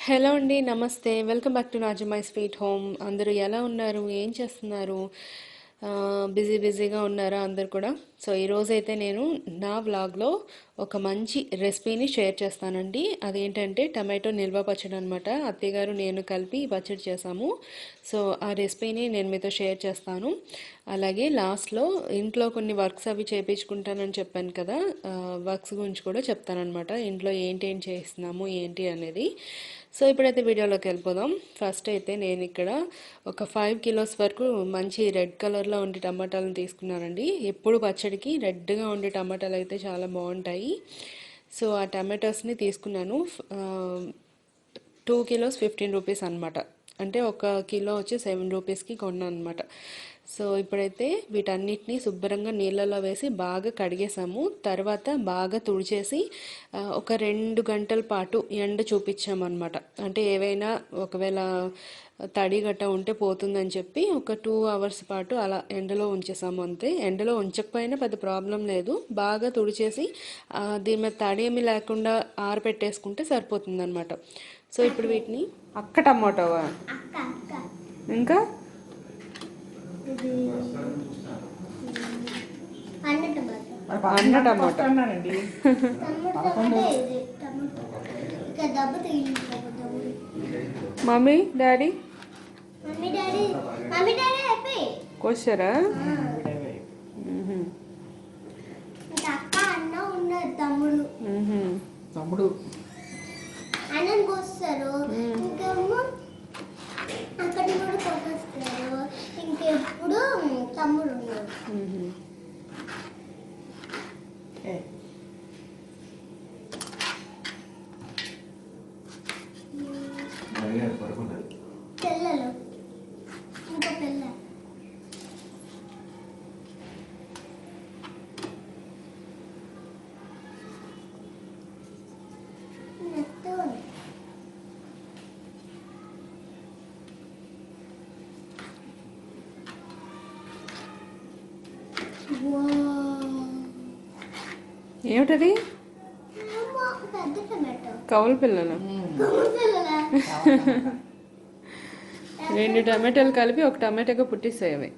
Hello అండి. నమస్తే. Welcome back to Naju my sweet home. అందరూ ఎలా ఉన్నారు? ఏం చేస్తున్నారు? బిజీగా ఉన్నారా అందరు కూడా? సో ఈరోజైతే నేను నా వ్లాగ్లో ఒక మంచి రెసిపీని షేర్ చేస్తానండి. అదేంటంటే టమాటో నిల్వ పచ్చడి అనమాట. అత్తయ్య గారు నేను కలిపి ఈ పచ్చడి చేసాము. సో ఆ రెసిపీని నేను మీతో షేర్ చేస్తాను. అలాగే లాస్ట్లో ఇంట్లో కొన్ని వర్క్స్ అవి చేయించుకుంటానని చెప్పాను కదా, వర్క్స్ గురించి కూడా చెప్తానమాట. ఇంట్లో ఏంటి చేస్తున్నాము ఏంటి అనేది. సో ఇప్పుడైతే వీడియోలోకి వెళ్ళిపోదాం. ఫస్ట్ అయితే నేను ఇక్కడ ఒక 5 కిలోస్ వరకు మంచి రెడ్ కలర్లో ఉండే టమాటాలను తీసుకున్నానండి. ఎప్పుడు పచ్చడికి రెడ్గా ఉండే టమాటాలు అయితే చాలా బాగుంటాయి. సో ఆ టమాటోస్ని తీసుకున్నాను. 2 కిలోస్ 15 రూపీస్ అనమాట. అంటే ఒక కిలో వచ్చి 7 రూపీస్కి కొన్నాను అనమాట. సో ఇప్పుడైతే వీటన్నిటిని శుభ్రంగా నీళ్ళలో వేసి బాగా కడిగేసాము. తర్వాత బాగా తుడిచేసి ఒక 2 గంటల పాటు ఎండ చూపించామన్నమాట. అంటే ఏవైనా ఒకవేళ తడి గట్ట ఉంటే పోతుందని చెప్పి ఒక 2 అవర్స్ పాటు అలా ఎండలో ఉంచేసాము అంతే. ఎండలో ఉంచకపోయినా పెద్ద ప్రాబ్లం లేదు. బాగా తుడిచేసి దీని మీద తడి ఏమీ లేకుండా ఆరబెట్టేసుకుంటే సరిపోతుంది అనమాట. సో ఇప్పుడు వీటిని అక్క టమాటోవా ఇంకా అన్న టమాటో మమ్మీ డాడీ కోసారా? తమ్ముడు అన్నం కోస్తారు, ఇంకేమో అక్కడ కూడా కొట్టేస్తారు, ఇంకెప్పుడు తమ్ముడు ఉన్నారు. పిల్లలు ఇంకో పిల్ల ఏమిటది? పెద్ద టమాటో కౌలు పిల్లలు. 2 టమాటాలు కలిపి ఒక టమాటాగా పుట్టిస్తాయి అవి.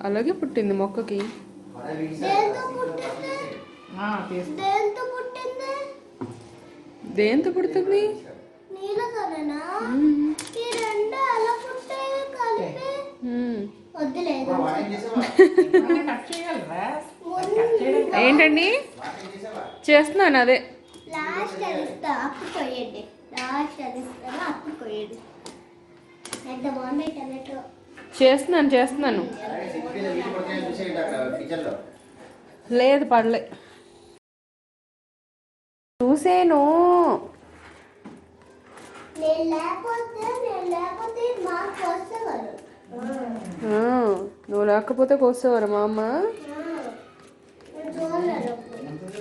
అలాగే పుట్టింది మొక్కకి. దేంతో పుడుతుంది? ఏంటండి చేస్తున్నాను అదే. లాస్ట్ అదిస్తా అప్పుడు కొయ్యండి. లాస్ట్ అదిస్తాను అప్పుడు కొయ్యండి. ఎంత బాగున్నాయి టమాటో. చేస్తున్నాను. లేదు పడలే. చూసేను. నేను లేకపోతే మాకు కోసేవారు. నువ్వు లేకపోతే కోసేవారు మా అమ్మ.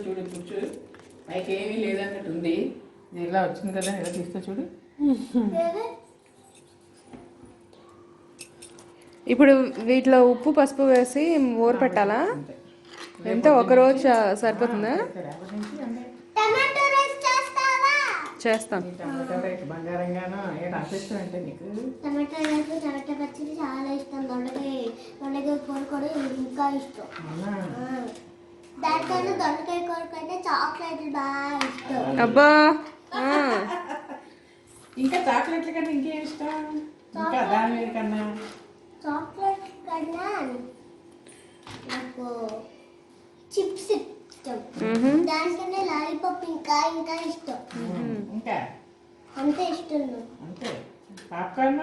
చూడు కూర్చో, పైకి ఏమీ లేదన్నట్టు ఉంది. ఇలా వచ్చింది కదా, ఇలా తీస్తా చూడు. ఇప్పుడు వీటిలో ఉప్పు పసుపు వేసి ఊర పెట్టాలా? ఎంత ఒకరోజు సరిపోతుందా? చేస్తాం. బంగారంగానో అంటే నీకు టమాటా రైస్ టమాటా పచ్చడి చాలా ఇష్టం. దొండకాయ కూర కూడా ఇంకా ఇష్టం. దానికన్నా దొండకాయ కూర కంటే చాక్లెట్ బాగా ఇష్టం. అబ్బా, ఇంకా చాక్లెట్ల కన్నా ఇంకేం ఇష్టం? ఇంకా దాని మీద కన్నా చాక్లెట్ కన్నా నాకు చిప్స్ ఇష్టం. దానికన్నా లాలీపాప్ ఇంకా ఇష్టం. ఇంకా అంతే ఇష్టం. అంతే. పాప్కార్న్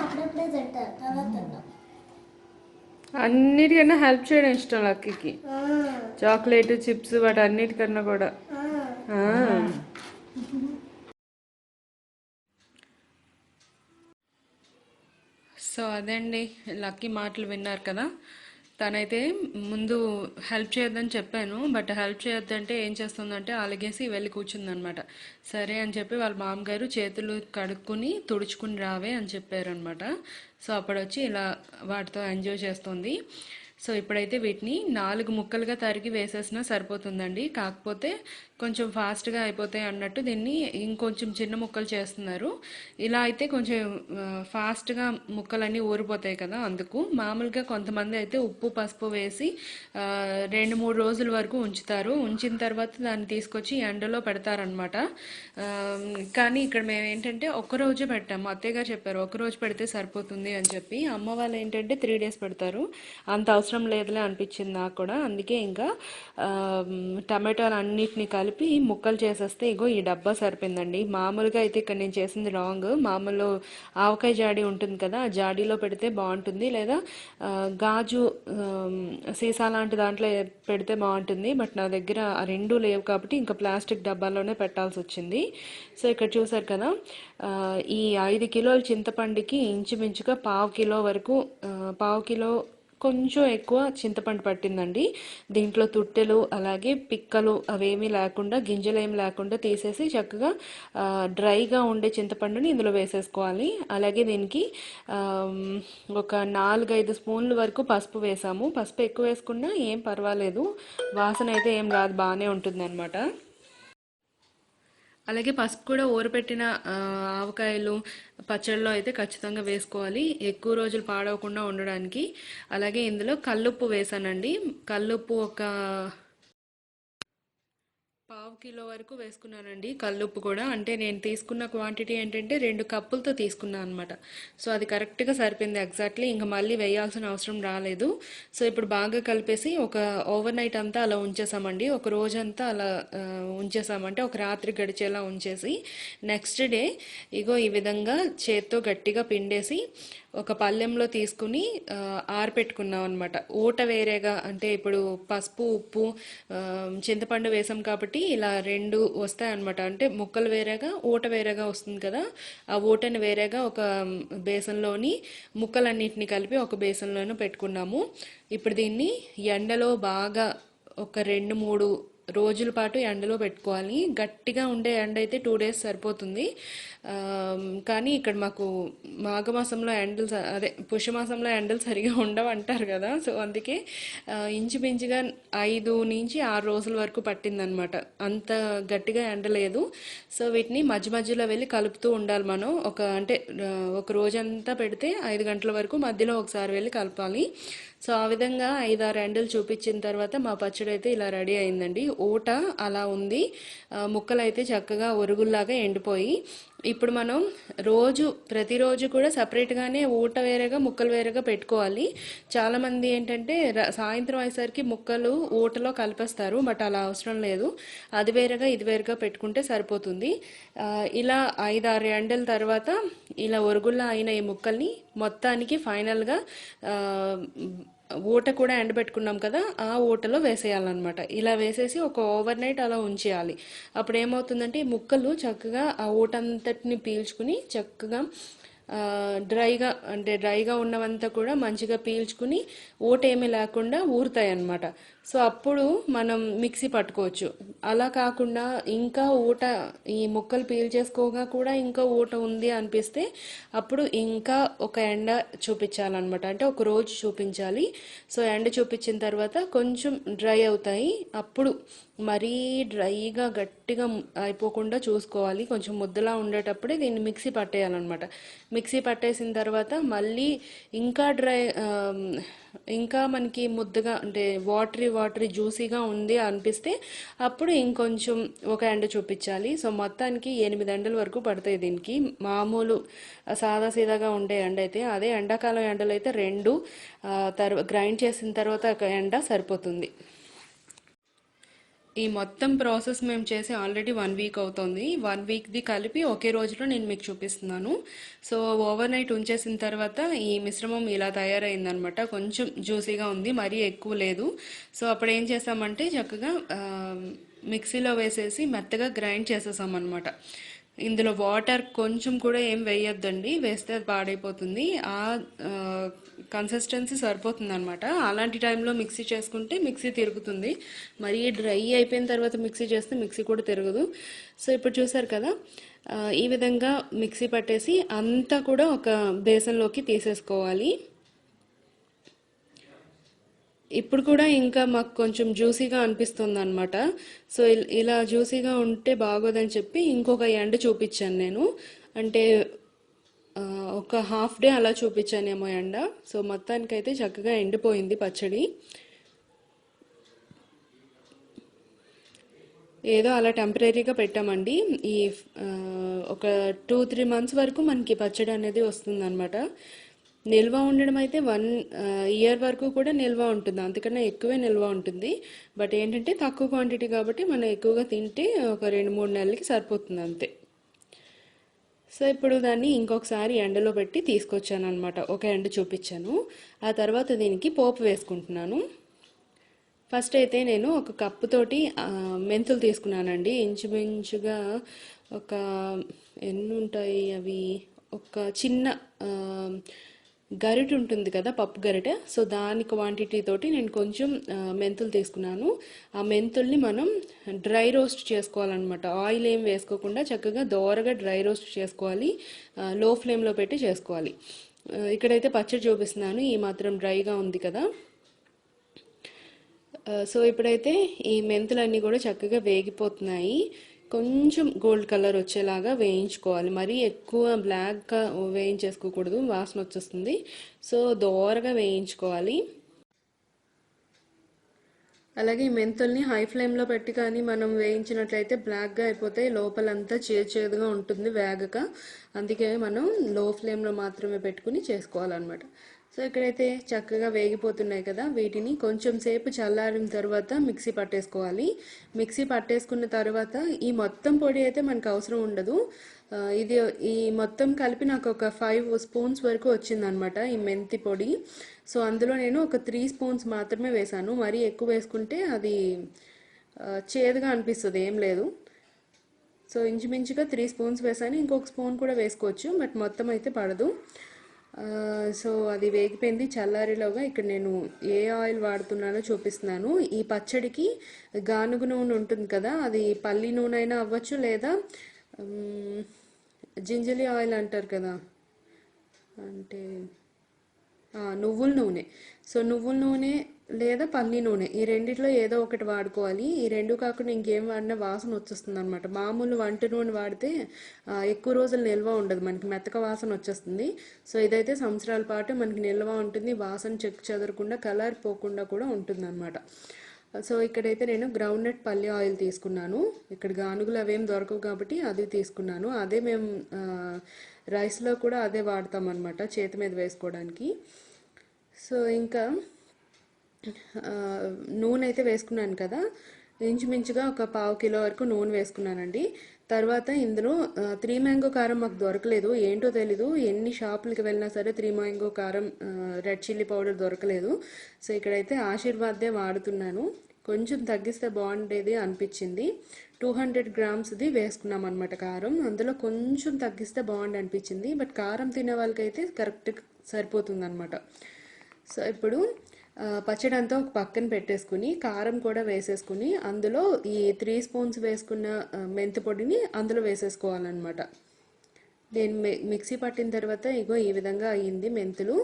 అప్పుడప్పుడే తింటారు, తర్వాత తింటాం. అన్నిటికన్నా హెల్ప్ చేయడం ఇష్టం లక్కీకి. చాక్లెట్ చిప్స్ వాటి అన్నిటికన్నా కూడా. సో అదండి, లక్కీ మాటలు విన్నారు కదా. తనైతే ముందు హెల్ప్ చేయొద్దని చెప్పాను, బట్ హెల్ప్ చేయొద్దంటే ఏం చేస్తుందంటే అలిగేసి వెళ్ళి కూర్చుందనమాట. సరే అని చెప్పి వాళ్ళ మామగారు చేతులు కడుక్కుని తుడుచుకుని రావే అని చెప్పారనమాట. సో అప్పుడు వచ్చి ఇలా వాటితో ఎంజాయ్ చేస్తుంది. సో ఇప్పుడైతే వీటిని 4 ముక్కలుగా తరిగి వేసేసినా సరిపోతుందండి. కాకపోతే కొంచెం ఫాస్ట్గా అయిపోతాయి అన్నట్టు దీన్ని ఇంకొంచెం చిన్న ముక్కలు చేస్తున్నారు. ఇలా అయితే కొంచెం ఫాస్ట్గా ముక్కలన్నీ ఊరిపోతాయి కదా, అందుకు. మామూలుగా కొంతమంది అయితే ఉప్పు పసుపు వేసి 2-3 రోజుల వరకు ఉంచుతారు. ఉంచిన తర్వాత దాన్ని తీసుకొచ్చి ఎండలో పెడతారనమాట. కానీ ఇక్కడ మేము ఏంటంటే ఒక్కరోజే పెట్టాము. అత్తయ్య గారు చెప్పారు ఒక్కరోజు పెడితే సరిపోతుంది అని చెప్పి. అమ్మ వాళ్ళు ఏంటంటే 3 డేస్ పెడతారు. అంత అవసరం లేదులే అనిపించింది నాకు కూడా. అందుకే ఇంకా టమాటాలు అన్నిటిని కలిపి ముక్కలు చేసేస్తే ఇగో ఈ డబ్బా సరిపోయిందండి. మామూలుగా అయితే ఇక్కడ నేను చేసింది రాంగ్. మామూలు ఆవకాయ జాడీ ఉంటుంది కదా, ఆ జాడీలో పెడితే బాగుంటుంది, లేదా గాజు సీసా లాంటి దాంట్లో పెడితే బాగుంటుంది. బట్ నా దగ్గర ఆ రెండూ లేవు కాబట్టి ఇంకా ప్లాస్టిక్ డబ్బాలోనే పెట్టాల్సి వచ్చింది. సో ఇక్కడ చూసారు కదా, ఈ 5 కిలోల చింతపండుకి ఇంచుమించుగా పావు కిలో కొంచెం ఎక్కువ చింతపండు పట్టిందండి. దీంట్లో తుట్టెలు అలాగే పిక్కలు అవేమీ లేకుండా, గింజలు ఏమి లేకుండా తీసేసి చక్కగా డ్రైగా ఉండే చింతపండుని ఇందులో వేసేసుకోవాలి. అలాగే దీనికి ఒక 4-5 స్పూన్ల వరకు పసుపు వేసాము. పసుపు ఎక్కువ వేసుకున్నా ఏం పర్వాలేదు, వాసన అయితే ఏం రాదు, బాగానే ఉంటుంది అనమాట. అలాగే పసుపు కూడా ఊరపెట్టిన ఆవకాయలు పచ్చళ్ళలో అయితే ఖచ్చితంగా వేసుకోవాలి, ఎక్కువ రోజులు పాడవకుండా ఉండడానికి. అలాగే ఇందులో కల్లుప్పు వేసానండి. కల్లుప్పు ఒక పావు కిలో వరకు వేసుకున్నానండి కల్లుప్పు కూడా. అంటే నేను తీసుకున్న క్వాంటిటీ ఏంటంటే 2 కప్పులతో తీసుకున్నాను అనమాట. సో అది కరెక్ట్గా సరిపోయింది ఎగ్జాక్ట్లీ. ఇంకా మళ్ళీ వేయాల్సిన అవసరం రాలేదు. సో ఇప్పుడు బాగా కలిపేసి ఒక ఓవర్ నైట్ అంతా అలా ఉంచేసామండి. ఒక రోజంతా అలా ఉంచేసామంటే ఒక రాత్రి గడిచేలా ఉంచేసి నెక్స్ట్ డే ఇగో ఈ విధంగా చేత్తో గట్టిగా పిండేసి ఒక పళ్ళెంలో తీసుకుని ఆరపెట్టుకున్నాం అనమాట. ఊట వేరేగా, అంటే ఇప్పుడు పసుపు ఉప్పు చింతపండు వేసాం కాబట్టి ఇలా 2 వస్తాయన్నమాట. అంటే ముక్కలు వేరేగా ఊట వేరేగా వస్తుంది కదా, ఆ ఊటని వేరేగా ఒక బేసన్లోని ముక్కలన్నిటిని కలిపి ఒక బేసన్లోనూ పెట్టుకున్నాము. ఇప్పుడు దీన్ని ఎండలో బాగా ఒక 2-3 రోజుల పాటు ఎండలో పెట్టుకోవాలి. గట్టిగా ఉండే ఎండ అయితే 2 డేస్ సరిపోతుంది. కానీ ఇక్కడ మాకు మాఘమాసంలో ఎండలు అదే పుష్యమాసంలో ఎండలు సరిగా ఉండవు అంటారు కదా, సో అందుకే ఇంచుమించుగా 5-6 రోజుల వరకు పట్టిందనమాట. అంత గట్టిగా ఎండలేదు. సో వీటిని మధ్య మధ్యలో వెళ్ళి కలుపుతూ ఉండాలి మనం. ఒక రోజంతా పెడితే 5 గంటల వరకు మధ్యలో ఒకసారి వెళ్ళి కలపాలి. సో ఆ విధంగా 5-6 ఎండలు చూపించిన తర్వాత మా పచ్చడి అయితే ఇలా రెడీ అయిందండి. ఊట అలా ఉంది, ముక్కలు అయితే చక్కగా ఒరుగుల్లాగా ఎండిపోయి. ఇప్పుడు మనం ప్రతిరోజు కూడా సపరేట్గానే ఊట వేరేగా ముక్కలు వేరేగా పెట్టుకోవాలి. చాలామంది ఏంటంటే సాయంత్రం అయ్యేసరికి ముక్కలు ఊటలో కలిపేస్తారు, బట్ అలా అవసరం లేదు. అది వేరేగా ఇది వేరేగా పెట్టుకుంటే సరిపోతుంది. ఇలా 5-6 ఎండల తర్వాత ఇలా ఒరుగుల్లా అయిన ఈ ముక్కల్ని మొత్తానికి ఫైనల్గా ఊట కూడా ఎండబెట్టుకున్నాం కదా, ఆ ఊటలో వేసేయాలన్నమాట. ఇలా వేసేసి ఒక ఓవర్ నైట్ అలా ఉంచేయాలి. అప్పుడు ఏమవుతుందంటే ఈ ముక్కలు చక్కగా ఆ ఊట అంతటిని పీల్చుకుని చక్కగా డ్రైగా ఉన్నవంతా కూడా మంచిగా పీల్చుకుని ఊట ఏమీ లేకుండా ఊరుతాయి అన్నమాట. సో అప్పుడు మనం మిక్సీ పట్టుకోవచ్చు. అలా కాకుండా ఇంకా ఊట ఈ ముక్కలు పీల్చేసుకోగా కూడా ఇంకా ఊట ఉంది అనిపిస్తే అప్పుడు ఇంకా ఒక ఎండ చూపించాలన్నమాట. అంటే ఒక రోజు చూపించాలి. సో ఎండ చూపించిన తర్వాత కొంచెం డ్రై అవుతాయి. అప్పుడు మరీ డ్రైగా గట్టిగా అయిపోకుండా చూసుకోవాలి. కొంచెం ముద్దలా ఉండేటప్పుడే దీన్ని మిక్సీ పట్టేయాలన్నమాట. మిక్సీ పట్టేసిన తర్వాత మళ్ళీ ఇంకా ఇంకా మనకి ముద్దగా అంటే వాటరీ జ్యూసీగా ఉంది అనిపిస్తే అప్పుడు ఇంకొంచెం ఒక ఎండ చూపించాలి. సో మొత్తానికి 8 ఎండల వరకు పడతాయి దీనికి. మామూలు సాదాసీదాగా ఉండే ఎండ అయితే, అదే ఎండాకాలం ఎండలు అయితే 2 గ్రైండ్ చేసిన తర్వాత ఒక ఎండ సరిపోతుంది. ఈ మొత్తం ప్రాసెస్ మేము చేసి ఆల్రెడీ 1 వీక్ అవుతుంది. 1 వీక్ది కలిపి ఒకే రోజులో నేను మీకు చూపిస్తున్నాను. సో ఓవర్ నైట్ ఉంచేసిన తర్వాత ఈ మిశ్రమం ఇలా తయారైందనమాట. కొంచెం జ్యూసీగా ఉంది, మరీ ఎక్కువ లేదు. సో అప్పుడు ఏం చేసామంటే చక్కగా మిక్సీలో వేసేసి మెత్తగా గ్రైండ్ చేసేసామన్నమాట. ఇందులో వాటర్ కొంచెం కూడా ఏం వేయొద్దండి, వేస్తే అది పాడైపోతుంది. ఆ కన్సిస్టెన్సీ సరిపోతుంది అనమాట. అలాంటి టైంలో మిక్సీ చేసుకుంటే మిక్సీ తిరుగుతుంది. మరీ డ్రై అయిపోయిన తర్వాత మిక్సీ చేస్తే మిక్సీ కూడా తిరగదు. సో ఇప్పుడు చూసారు కదా, ఈ విధంగా మిక్సీ పట్టేసి అంతా కూడా ఒక బేసన్లోకి తీసేసుకోవాలి. ఇప్పుడు కూడా ఇంకా మాకు కొంచెం జ్యూసీగా అనిపిస్తుంది అనమాట. సో ఇలా జ్యూసీగా ఉంటే బాగోదని చెప్పి ఇంకొక ఎండ చూపించాను నేను. అంటే ఆ, ఒక హాఫ్ డే అలా చూపించానేమో ఎండ. సో మొత్తానికైతే చక్కగా ఎండిపోయింది పచ్చడి. ఏదో అలా టెంపరీగా పెట్టామండి. ఈ ఆ, ఒక 2-3 మంత్స్ వరకు మనకి పచ్చడి అనేది వస్తుందన్నమాట. నిల్వ ఉండడం అయితే 1 ఇయర్ వరకు కూడా నిల్వ ఉంటుంది, అంతకన్నా ఎక్కువే నిల్వ ఉంటుంది. బట్ ఏంటంటే తక్కువ క్వాంటిటీ కాబట్టి మనం ఎక్కువగా తింటే ఒక 2-3 నెలలకి సరిపోతుంది అంతే. సో ఇప్పుడు దాన్ని ఇంకొకసారి ఎండలో పెట్టి తీసుకొచ్చాను అనమాట. ఒక ఎండ చూపించాను. ఆ తర్వాత దీనికి పోపు వేసుకుంటున్నాను. ఫస్ట్ అయితే నేను ఒక కప్పుతోటి మెంతులు తీసుకున్నానండి. ఇంచుమించుగా ఒక ఎన్ని ఉంటాయి అవి, ఒక చిన్న ఆ, గరిటె ఉంటుంది కదా, పప్పు గరిటె. సో దాని క్వాంటిటీ తోటి నేను కొంచెం మెంతులు తీసుకున్నాను. ఆ మెంతుల్ని మనం డ్రై రోస్ట్ చేసుకోవాలన్నమాట. ఆయిల్ ఏం వేసుకోకుండా చక్కగా దోరగా డ్రై రోస్ట్ చేసుకోవాలి. లో ఫ్లేమ్లో పెట్టి చేసుకోవాలి. ఇక్కడైతే పచ్చడి చూపిస్తున్నాను, ఈ మాత్రం డ్రైగా ఉంది కదా. సో ఇప్పుడైతే ఈ మెంతులన్నీ కూడా చక్కగా వేగిపోతున్నాయి. కొంచెం గోల్డ్ కలర్ వచ్చేలాగా వేయించుకోవాలి. మరీ ఎక్కువ బ్లాక్గా వేయించేసుకోకూడదు, వాసన వచ్చేస్తుంది. సో దోరగా వేయించుకోవాలి. అలాగే ఈ మెంతుల్ని హై ఫ్లేమ్లో పెట్టి కానీ మనం వేయించినట్లయితే బ్లాక్గా అయిపోతే లోపలంతా చేదుగా ఉంటుంది వేగక. అందుకే మనం లో ఫ్లేమ్లో మాత్రమే పెట్టుకుని చేసుకోవాలన్నమాట. సో ఇక్కడైతే చక్కగా వేగిపోతున్నాయి కదా, వీటిని కొంచెం సేపు చల్లారిన తర్వాత మిక్సీ పట్టేసుకోవాలి. మిక్సీ పట్టేసుకున్న తర్వాత ఈ మొత్తం పొడి అయితే మనకు అవసరం ఉండదు. ఇది ఈ మొత్తం కలిపి నాకు ఒక 5 స్పూన్స్ వరకు వచ్చిందనమాట ఈ మెంతి పొడి. సో అందులో నేను ఒక 3 స్పూన్స్ మాత్రమే వేశాను. మరీ ఎక్కువ వేసుకుంటే అది చేదుగా అనిపిస్తుంది, ఏం లేదు. సో ఇంచుమించుగా 3 స్పూన్స్ వేసాను, ఇంకొక స్పూన్ కూడా వేసుకోవచ్చు, బట్ మొత్తం అయితే పడదు. సో అది వేగిపోయింది. చల్లారిలోగా ఇక్కడ నేను ఏ ఆయిల్ వాడుతున్నానో చూపిస్తున్నాను. ఈ పచ్చడికి గానుగ నూనె ఉంటుంది కదా, అది పల్లి నూనె అయినా అవ్వచ్చు, లేదా జింజలి ఆయిల్ అంటారు కదా, అంటే నువ్వుల నూనె. సో నువ్వుల నూనె లేదా పల్లి నూనె, ఈ రెండిట్లో ఏదో ఒకటి వాడుకోవాలి. ఈ రెండు కాకుండా ఇంకేం వాడినా వాసన వచ్చేస్తుంది అనమాట. మామూలు వంట నూనె వాడితే ఎక్కువ రోజులు నిల్వ ఉండదు, మనకి మెత్తక వాసన వచ్చేస్తుంది. సో ఇదైతే సంవత్సరాల పాటు మనకి నిల్వ ఉంటుంది, వాసన చెక్కు చెదరకుండా కలర్ పోకుండా కూడా ఉంటుంది అనమాట. సో ఇక్కడైతే నేను గ్రౌండ్నట్ పల్లి ఆయిల్ తీసుకున్నాను. ఇక్కడ గానుగులు అవేం దొరకవు కాబట్టి అది తీసుకున్నాను. అదే మేము రైస్లో కూడా అదే వాడతాం అనమాట, చేతి మీద వేసుకోవడానికి. సో ఇంకా నూనె అయితే వేసుకున్నాను కదా, ఇంచుమించుగా ఒక 1/2 కిలో వరకు నూనె వేసుకున్నానండి. తర్వాత ఇందులో 3 మ్యాంగో కారం మాకు దొరకలేదు, ఏంటో తెలీదు. ఎన్ని షాపులకి వెళ్ళినా సరే 3 మ్యాంగో కారం, రెడ్ చిల్లీ పౌడర్ దొరకలేదు. సో ఇక్కడైతే ఆశీర్వాదే వాడుతున్నాను. కొంచెం తగ్గిస్తే బాగుండేది అనిపించింది. 200 గ్రామ్స్ది వేసుకున్నాం అనమాట కారం. అందులో కొంచెం తగ్గిస్తే బాగుండి అనిపించింది, బట్ కారం తినే వాళ్ళకైతే కరెక్ట్ సరిపోతుంది అనమాట. సో ఇప్పుడు పచ్చడి అంతా ఒక పక్కన పెట్టేసుకుని కారం కూడా వేసేసుకుని అందులో ఈ 3 స్పూన్స్ వేసుకున్న మెంతి పొడిని అందులో వేసేసుకోవాలన్నమాట. నేను మిక్సీ పట్టిన తర్వాత ఇగో ఈ విధంగా అయ్యింది మెంతులు.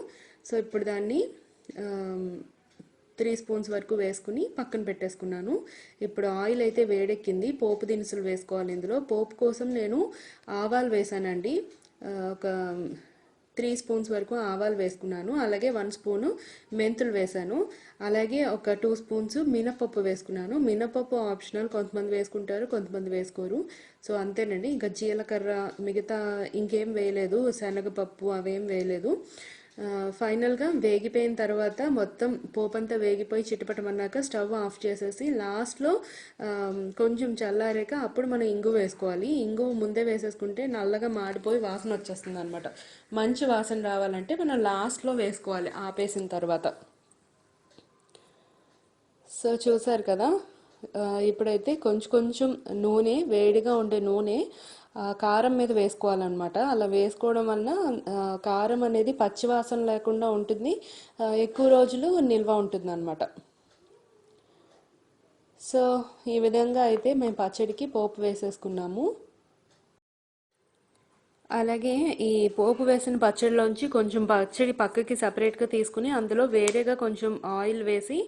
సో ఇప్పుడు దాన్ని 3 స్పూన్స్ వరకు వేసుకుని పక్కన పెట్టేసుకున్నాను. ఇప్పుడు ఆయిల్ అయితే వేడెక్కింది, పోపు దినుసులు వేసుకోవాలి. ఇందులో పోపు కోసం నేను ఆవాలు వేసానండి. ఒక 3 స్పూన్స్ వరకు ఆవాలు వేసుకున్నాను. అలాగే 1 స్పూను మెంతులు వేసాను. అలాగే ఒక 2 స్పూన్స్ మినపప్పు వేసుకున్నాను. మినపప్పు ఆప్షనల్, కొంతమంది వేసుకుంటారు, కొంతమంది వేసుకోరు. సో అంతేనండి. ఇంకా జీలకర్ర, మిగతా ఇంకేం వేయలేదు, శనగపప్పు అవేం వేయలేదు. ఫైనల్గా వేగిపోయిన తర్వాత మొత్తం పోపంతా వేగిపోయి చిటపటమన్నాక స్టవ్ ఆఫ్ చేసేసి లాస్ట్లో కొంచెం చల్లారాక అప్పుడు మనం ఇంగు వేసుకోవాలి. ఇంగు ముందే వేసేసుకుంటే నల్లగా మాడిపోయి వాసన వచ్చేస్తుంది అనమాట. మంచి వాసన రావాలంటే మనం లాస్ట్లో వేసుకోవాలి ఆపేసిన తర్వాత. సో చూసారు కదా, ఇప్పుడైతే కొంచెం కొంచెం నూనె, వేడిగా ఉండే నూనె కారం మీద వేసుకోవాలన్నమాట. అలా వేసుకోవడం వలన కారం అనేది పచ్చివాసన లేకుండా ఉంటుంది, ఎక్కువ రోజులు నిల్వ ఉంటుంది అన్నమాట. సో ఈ విధంగా అయితే మేము పచ్చడికి పోపు వేసేసుకున్నాము. అలాగే ఈ పోపు వేసిన పచ్చడిలోంచి కొంచెం పచ్చడి పక్కకి సపరేట్గా తీసుకుని అందులో వేరేగా కొంచెం ఆయిల్ వేసి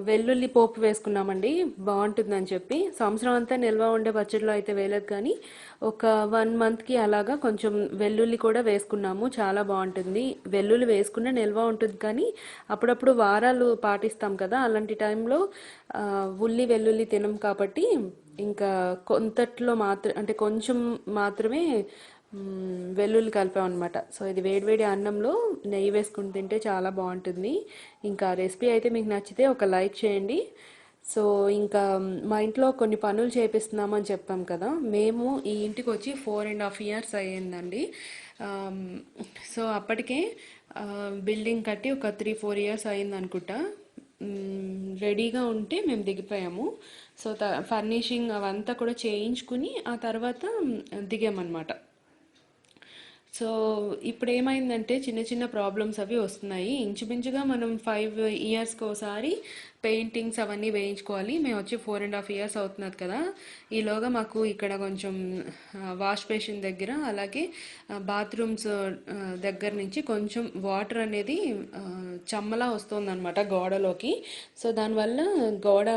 వెల్లుల్లి పోపు వేసుకున్నామండి, బాగుంటుందని చెప్పి. సంవత్సరం అంతా నిల్వ ఉండే పచ్చడిలో అయితే వేయలేదు, కానీ ఒక 1 మంత్కి అలాగా కొంచెం వెల్లుల్లి కూడా వేసుకున్నాము, చాలా బాగుంటుంది. వెల్లుల్లి వేసుకున్న నిల్వ ఉంటుంది, కానీ అప్పుడప్పుడు వారాలు పాటిస్తాం కదా, అలాంటి టైంలో ఉల్లి వెల్లుల్లి తినం కాబట్టి ఇంకా కొంతట్లో అంటే కొంచెం మాత్రమే వెల్లుల్లి కలిపామన్నమాట. సో ఇది వేడివేడి అన్నంలో నెయ్యి వేసుకుని తింటే చాలా బాగుంటుంది. ఇంకా రెసిపీ అయితే మీకు నచ్చితే ఒక లైక్ చేయండి. సో ఇంకా మా ఇంట్లో కొన్ని పనులు చేపిస్తున్నామని చెప్పాం కదా, మేము ఈ ఇంటికి వచ్చి 4.5 years అయ్యిందండి. సో అప్పటికే బిల్డింగ్ కట్టి ఒక 3-4 years అయింది అనుకుంటా. రెడీగా ఉంటే మేము దిగిపోయాము. సో ఫర్నిషింగ్ అవంతా కూడా చేయించుకుని ఆ తర్వాత దిగామన్నమాట. సో ఇప్పుడు ఏమైందంటే చిన్న చిన్న ప్రాబ్లమ్స్ అవి వస్తున్నాయి. ఇంచుమించుగా మనం 5 yearsకి ఒకసారి పెయింటింగ్స్ అవన్నీ వేయించుకోవాలి. మేము వచ్చి 4.5 years అవుతున్నది కదా. ఈలోగా మాకు ఇక్కడ కొంచెం వాష్ బేసిన్ దగ్గర అలాగే బాత్రూమ్స్ దగ్గర నుంచి కొంచెం వాటర్ అనేది చెమ్మలా వస్తుందన్నమాట గోడలోకి. సో దానివల్ల గోడ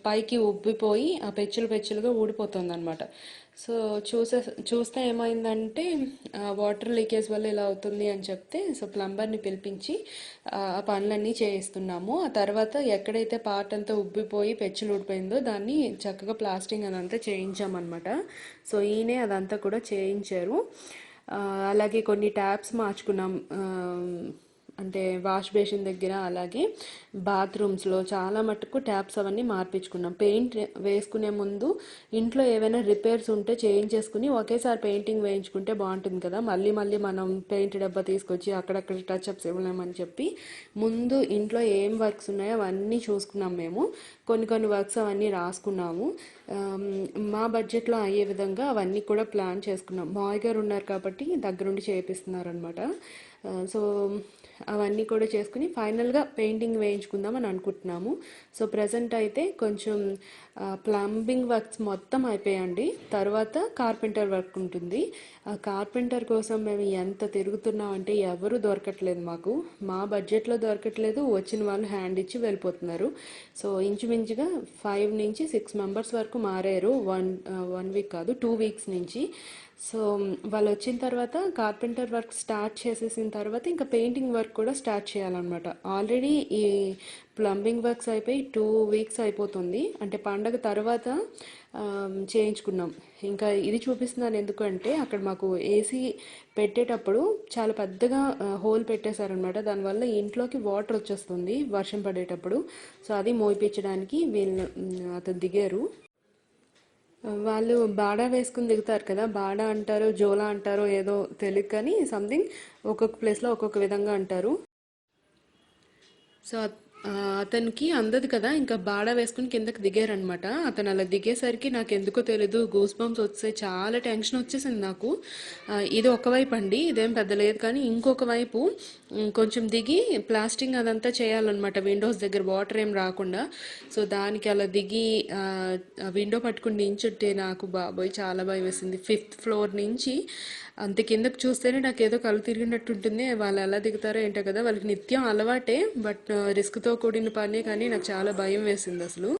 పైకి ఉబ్బిపోయి ఆ పెచ్చులుగా ఊడిపోతుంది అనమాట. సో చూస్తే ఏమైందంటే వాటర్ లీకేజ్ వల్ల ఇలా అవుతుంది అని చెప్తే, సో ప్లంబర్ని పిలిపించి ఆ పనులన్నీ చేయిస్తున్నాము. ఆ తర్వాత ఎక్కడైతే పార్ట్ అంతా ఉబ్బిపోయి పెచ్చులు ఊడిపోయిందో దాన్ని చక్కగా ప్లాస్టింగ్ అదంతా చేయించామన్నమాట. సో ఈయనే అదంతా కూడా చేయించారు. అలాగే కొన్ని ట్యాప్స్ మార్చుకున్నాం, అంటే వాష్ బేసిన్ దగ్గర అలాగే బాత్రూమ్స్లో చాలా మటుకు ట్యాప్స్ అవన్నీ మార్పించుకున్నాం. పెయింట్ వేసుకునే ముందు ఇంట్లో ఏవైనా రిపేర్స్ ఉంటే చేయించేసుకుని ఒకేసారి పెయింటింగ్ వేయించుకుంటే బాగుంటుంది కదా. మళ్ళీ మనం పెయింట్ డబ్బా తీసుకొచ్చి అక్కడక్కడ టచ్అప్స్ ఇవ్వలేమని చెప్పి ముందు ఇంట్లో ఏం వర్క్స్ ఉన్నాయో అవన్నీ చూసుకున్నాం మేము. కొన్ని వర్క్స్ అవన్నీ రాసుకున్నాము. మా బడ్జెట్లో అయ్యే విధంగా అవన్నీ కూడా ప్లాన్ చేసుకున్నాం. మావయ్య గారు ఉన్నారు కాబట్టి దగ్గరుండి చేపిస్తున్నారనమాట. సో అవన్నీ కూడా చేసుకుని ఫైనల్గా పెయింటింగ్ వేయించుకుందాం అని అనుకుంటున్నాము. సో ప్రజెంట్ అయితే కొంచెం ప్లంబింగ్ వర్క్స్ మొత్తం అయిపోయాయండి. తర్వాత కార్పెంటర్ వర్క్ ఉంటుంది. ఆ కార్పెంటర్ కోసం మేము ఎంత తిరుగుతున్నామంటే ఎవరు దొరకట్లేదు మాకు. మా బడ్జెట్లో దొరకట్లేదు, వచ్చిన వాళ్ళు హ్యాండ్ ఇచ్చి వెళ్ళిపోతున్నారు. సో ఇంచుమించుగా 5 నుంచి 6 members వరకు మారారు. 1 week కాదు, 2 weeks నుంచి. సో వాళ్ళు వచ్చిన తర్వాత కార్పెంటర్ వర్క్ స్టార్ట్ చేసేసిన తర్వాత ఇంకా పెయింటింగ్ వర్క్ కూడా స్టార్ట్ చేయాలన్నమాట. ఆల్రెడీ ఈ ప్లంబింగ్ వర్క్స్ అయిపోయి 2 weeks అయిపోతుంది, అంటే పండగ తర్వాత చేయించుకున్నాం. ఇంకా ఇది చూపిస్తున్నాను ఎందుకంటే అక్కడ మాకు ఏసీ పెట్టేటప్పుడు చాలా పెద్దగా హోల్ పెట్టేశారనమాట. దానివల్ల ఇంట్లోకి వాటర్ వచ్చేస్తుంది వర్షం పడేటప్పుడు. సో అది మోయిపించడానికి అతను దిగారు. వాళ్ళు బాడా వేసుకుని దిగుతారు కదా, బాడా అంటారో జోలా అంటారో ఏదో తెలియదు, కానీ సంథింగ్ ఒక్కొక్క ప్లేస్లో ఒక్కొక్క విధంగా అంటారు. సో అతనికి అందదు కదా, ఇంకా బాడా వేసుకుని కిందకి దిగారనమాట. అతను అలా దిగేసరికి నాకు ఎందుకో తెలీదు గూస్ బంప్స్ వచ్చాయి, చాలా టెన్షన్ వచ్చేసింది నాకు. ఇది ఒకవైపు అండి, ఇదేం పెద్ద లేదు, కానీ ఇంకొక వైపు కొంచెం దిగి ప్లాస్టింగ్ అదంతా చేయాలన్నమాట విండోస్ దగ్గర వాటర్ ఏం రాకుండా. సో దానికి అలా దిగి విండో పట్టుకుని నించుంటే నాకు బాబోయ్ చాలా భయం వేసింది. 5th floor నుంచి అంత కిందకు చూస్తేనే నాకు ఏదో కళ్ళు తిరిగినట్టు ఉంటుంది. వాళ్ళు ఎలా దిగుతారో ఏంటో కదా, వాళ్ళకి నిత్యం అలవాటే, బట్ రిస్క్తో కూడిన పనే, కానీ నాకు చాలా భయం వేసింది అసలు.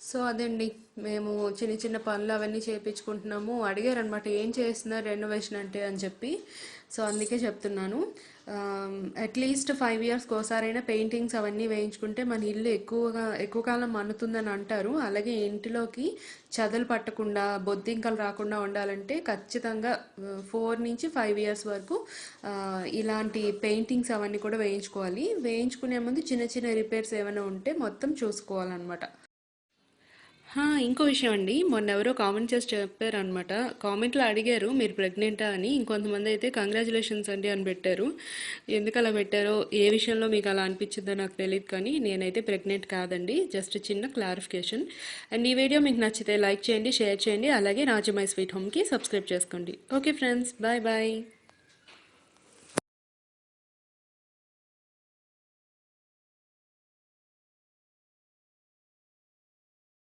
సో అదండి, మేము చిన్న చిన్న పనులు అవన్నీ చేయించుకుంటున్నాము. అడిగారనమాట ఏం చేస్తున్నారు రెనోవేషన్ అంటే అని చెప్పి. సో అందుకే చెప్తున్నాను, అట్లీస్ట్ 5 yearsకి ఒకసారైనా పెయింటింగ్స్ అవన్నీ వేయించుకుంటే మన ఇల్లు ఎక్కువ కాలం మన్నుతుందని అంటారు. అలాగే ఇంటిలోకి చదలు పట్టకుండా బొద్దింకలు రాకుండా ఉండాలంటే ఖచ్చితంగా 4 నుంచి 5 years వరకు ఇలాంటి పెయింటింగ్స్ అవన్నీ కూడా వేయించుకోవాలి. వేయించుకునే ముందు చిన్న చిన్న రిపేర్స్ ఏమైనా ఉంటే మొత్తం చూసుకోవాలన్నమాట. ఇంకో విషయం అండి, మొన్న ఎవరో కామెంట్ చేసి చెప్పారనమాట. కామెంట్లో అడిగారు మీరు ప్రెగ్నెంటా అని. ఇంకొంతమంది అయితే కంగ్రాచులేషన్స్ అండి అని పెట్టారు. ఎందుకు అలా పెట్టారో, ఏ విషయంలో మీకు అలా అనిపించిందో నాకు తెలియదు, కానీ నేనైతే ప్రెగ్నెంట్ కాదండి. జస్ట్ చిన్న క్లారిఫికేషన్. అండ్ ఈ వీడియో మీకు నచ్చితే లైక్ చేయండి, షేర్ చేయండి, అలాగే రాజు మై స్వీట్ హోమ్కి సబ్స్క్రైబ్ చేసుకోండి. Okay friends, bye bye.